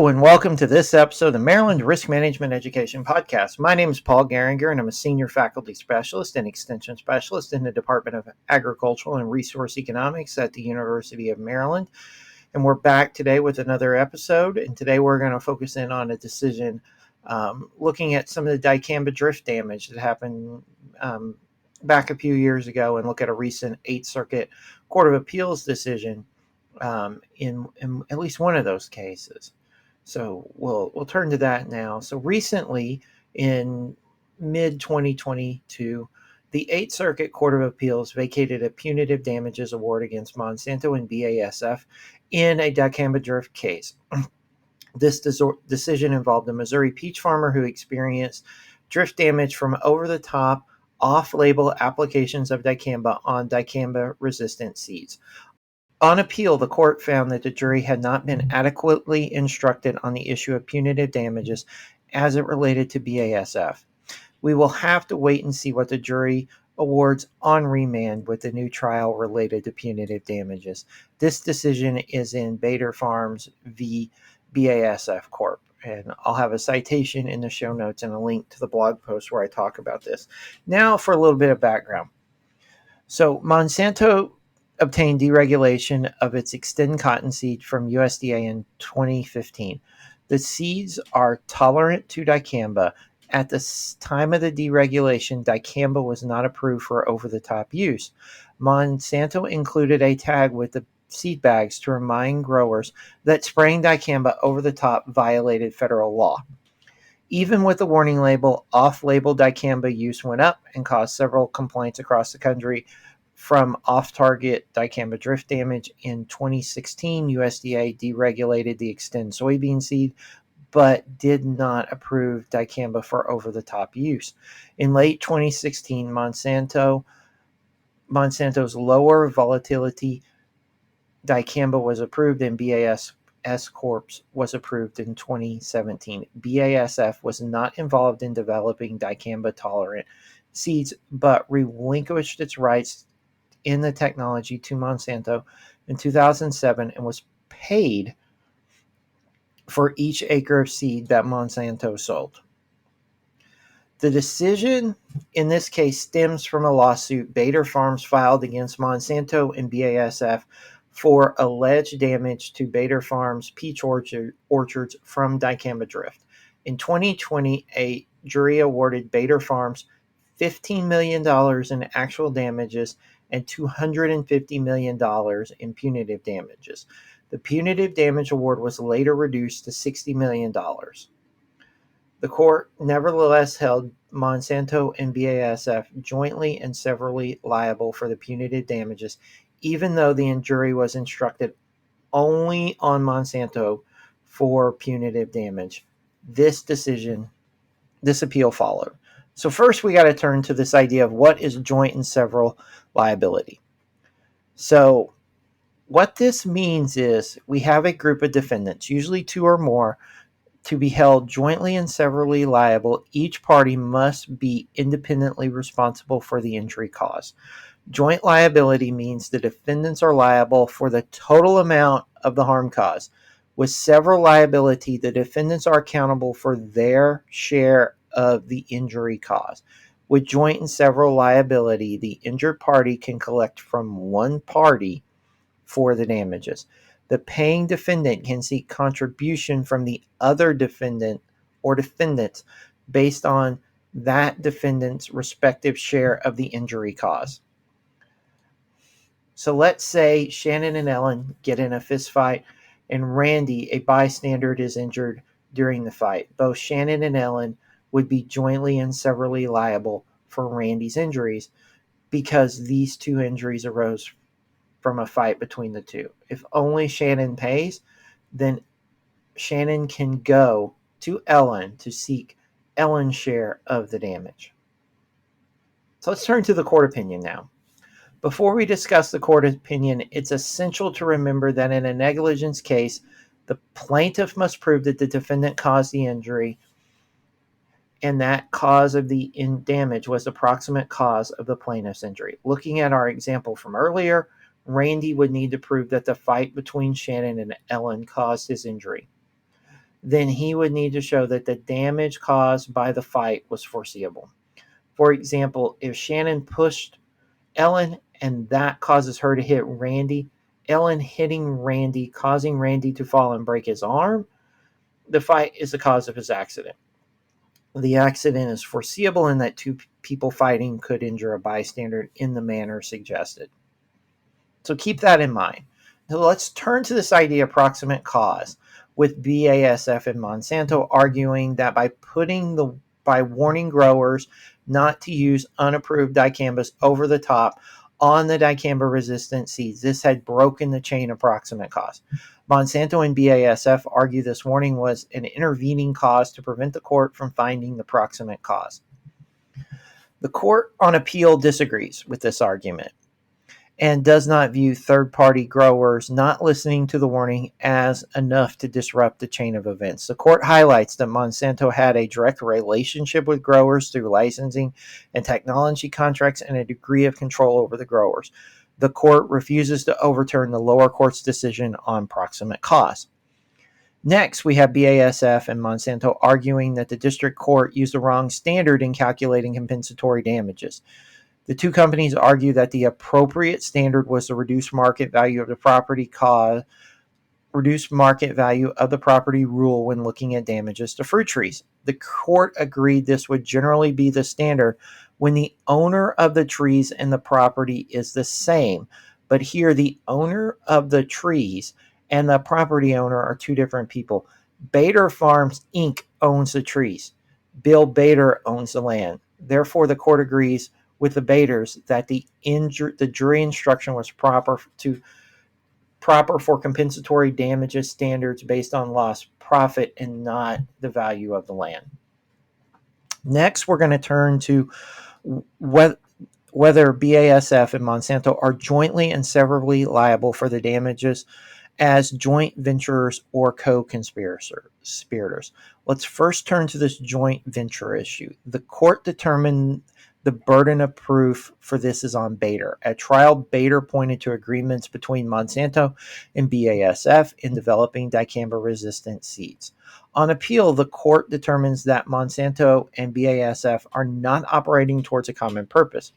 Hello and welcome to this episode of the Maryland Risk Management Education Podcast. My name is Paul Geringer and I'm a Senior Faculty Specialist and Extension Specialist in the Department of Agricultural and Resource Economics at the University of Maryland. And we're back today with another episode, and today we're going to focus in on a decision looking at some of the Dicamba drift damage that happened back a few years ago, and look at a recent 8th Circuit Court of Appeals decision in at least one of those cases. So we'll turn to that now. So recently, in mid-2022, the 8th Circuit Court of Appeals vacated a punitive damages award against Monsanto and BASF in a Dicamba drift case. This decision involved a Missouri peach farmer who experienced drift damage from over-the-top, off-label applications of Dicamba on Dicamba-resistant seeds. On appeal, the court found that the jury had not been adequately instructed on the issue of punitive damages as it related to BASF. We will have to wait and see what the jury awards on remand with the new trial related to punitive damages. This decision is in Bader Farms v. BASF Corp. And I'll have a citation in the show notes and a link to the blog post where I talk about this. Now for a little bit of background. So Monsanto obtained deregulation of its Xtend cottonseed from USDA in 2015. The seeds are tolerant to Dicamba. At the time of the deregulation, Dicamba was not approved for over-the-top use. Monsanto included a tag with the seed bags to remind growers that spraying Dicamba over the top violated federal law. Even with the warning label, off-label Dicamba use went up and caused several complaints across the country from off-target Dicamba drift damage. In 2016, USDA deregulated the Xtend soybean seed, but did not approve Dicamba for over-the-top use. In late 2016, Monsanto's lower volatility Dicamba was approved, and BASF Corp was approved in 2017. BASF was not involved in developing Dicamba-tolerant seeds, but relinquished its rights in the technology to Monsanto in 2007 and was paid for each acre of seed that Monsanto sold. The decision in this case stems from a lawsuit Bader Farms filed against Monsanto and BASF for alleged damage to Bader Farms peach orchards from Dicamba drift. In 2020, a jury awarded Bader Farms $15 million in actual damages and $250 million in punitive damages. The punitive damage award was later reduced to $60 million. The court nevertheless held Monsanto and BASF jointly and severally liable for the punitive damages, even though the jury was instructed only on Monsanto for punitive damage. This appeal followed. So first we got to turn to this idea of what is joint and several liability. So what this means is we have a group of defendants, usually two or more, to be held jointly and severally liable. Each party must be independently responsible for the injury caused. Joint liability means the defendants are liable for the total amount of the harm caused. With several liability, the defendants are accountable for their share of the injury caused. With joint and several liability, the injured party can collect from one party for the damages. The paying defendant can seek contribution from the other defendant or defendants based on that defendant's respective share of the injury caused. So let's say Shannon and Ellen get in a fist fight and Randy, a bystander, is injured during the fight. Both Shannon and Ellen would be jointly and severally liable for Randy's injuries because these two injuries arose from a fight between the two. If only Shannon pays, then Shannon can go to Ellen to seek Ellen's share of the damage. So let's turn to the court opinion now. Before we discuss the court opinion, it's essential to remember that in a negligence case, the plaintiff must prove that the defendant caused the injury and that cause of the damage was the proximate cause of the plaintiff's injury. Looking at our example from earlier, Randy would need to prove that the fight between Shannon and Ellen caused his injury. then he would need to show that the damage caused by the fight was foreseeable. For example, if Shannon pushed Ellen and that causes her to hit Randy, Ellen hitting Randy, causing Randy to fall and break his arm, the fight is the cause of his accident. The accident is foreseeable in that two people fighting could injure a bystander in the manner suggested. So keep that in mind. Now let's turn to this idea of proximate cause, with BASF and Monsanto arguing that by warning growers not to use unapproved dicambas over the top on the dicamba resistant seeds, this had broken the chain of proximate cause. Monsanto and BASF argue this warning was an intervening cause to prevent the court from finding the proximate cause. The court on appeal disagrees with this argument and does not view third-party growers not listening to the warning as enough to disrupt the chain of events. The court highlights that Monsanto had a direct relationship with growers through licensing and technology contracts and a degree of control over the growers. The court refuses to overturn the lower court's decision on proximate cause. Next, we have BASF and Monsanto arguing that the district court used the wrong standard in calculating compensatory damages. The two companies argue that the appropriate standard was the reduced market value of the property rule when looking at damages to fruit trees. The court agreed this would generally be the standard when the owner of the trees and the property is the same. But here, the owner of the trees and the property owner are two different people. Bader Farms, Inc. owns the trees. Bill Bader owns the land. Therefore, the court agrees with the Baders that the jury instruction was proper for compensatory damages standards based on lost profit and not the value of the land. Next, we're going to turn to whether BASF and Monsanto are jointly and severally liable for the damages as joint venturers or co-conspirators. Let's first turn to this joint venture issue. The court determined the burden of proof for this is on Bader. At trial, Bader pointed to agreements between Monsanto and BASF in developing dicamba-resistant seeds. On appeal, the court determines that Monsanto and BASF are not operating towards a common purpose.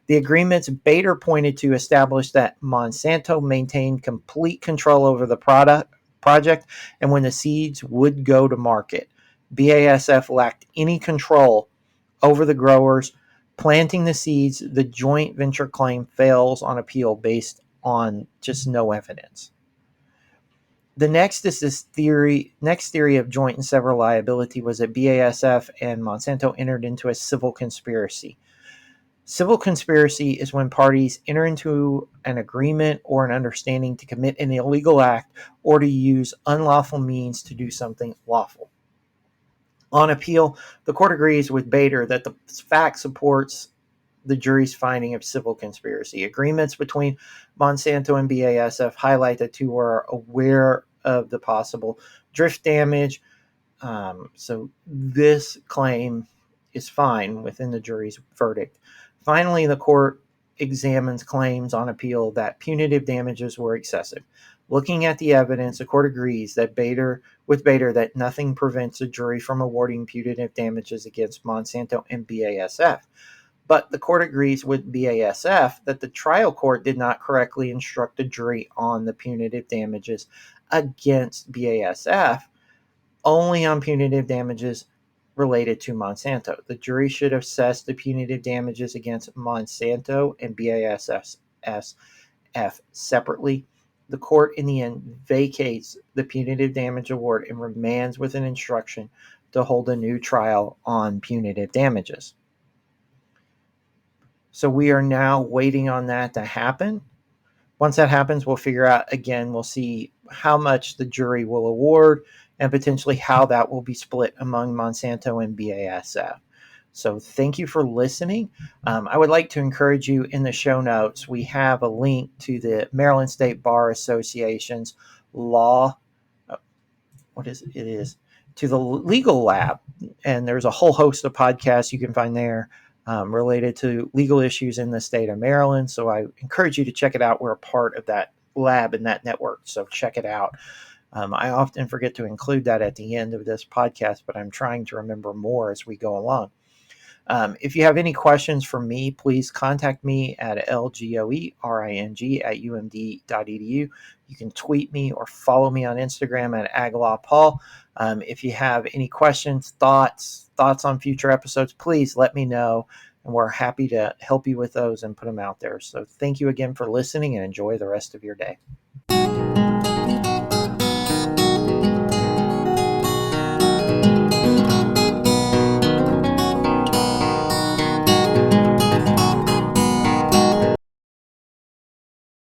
The agreements Bader pointed to established that Monsanto maintained complete control over the project and when the seeds would go to market. BASF lacked any control over the growers planting the seeds. The joint venture claim fails on appeal based on just no evidence. The next theory of joint and several liability was that BASF and Monsanto entered into a civil conspiracy. Civil conspiracy is when parties enter into an agreement or an understanding to commit an illegal act or to use unlawful means to do something lawful. On appeal, the court agrees with Bader that the fact supports the jury's finding of civil conspiracy. Agreements between Monsanto and BASF highlight that two were aware of the possible drift damage. So this claim is fine within the jury's verdict. Finally, the court examines claims on appeal that punitive damages were excessive. Looking at the evidence, the court agrees that Bader that nothing prevents a jury from awarding punitive damages against Monsanto and BASF. But the court agrees with BASF that the trial court did not correctly instruct the jury on the punitive damages against BASF, only on punitive damages related to Monsanto. The jury should assess the punitive damages against Monsanto and BASF separately. The court in the end vacates the punitive damage award and remands with an instruction to hold a new trial on punitive damages. So we are now waiting on that to happen. Once that happens, we'll figure out, again, we'll see how much the jury will award and potentially how that will be split among Monsanto and BASF. So thank you for listening. I would like to encourage you, in the show notes, we have a link to the Maryland State Bar Association's law. To the legal lab. And there's a whole host of podcasts you can find there related to legal issues in the state of Maryland. So I encourage you to check it out. We're a part of that lab and that network. So check it out. I often forget to include that at the end of this podcast, but I'm trying to remember more as we go along. If you have any questions for me, please contact me at lgoering@umd.edu. You can tweet me or follow me on Instagram at aglawpaul. If you have any questions, thoughts on future episodes, please let me know, and we're happy to help you with those and put them out there. So thank you again for listening, and enjoy the rest of your day.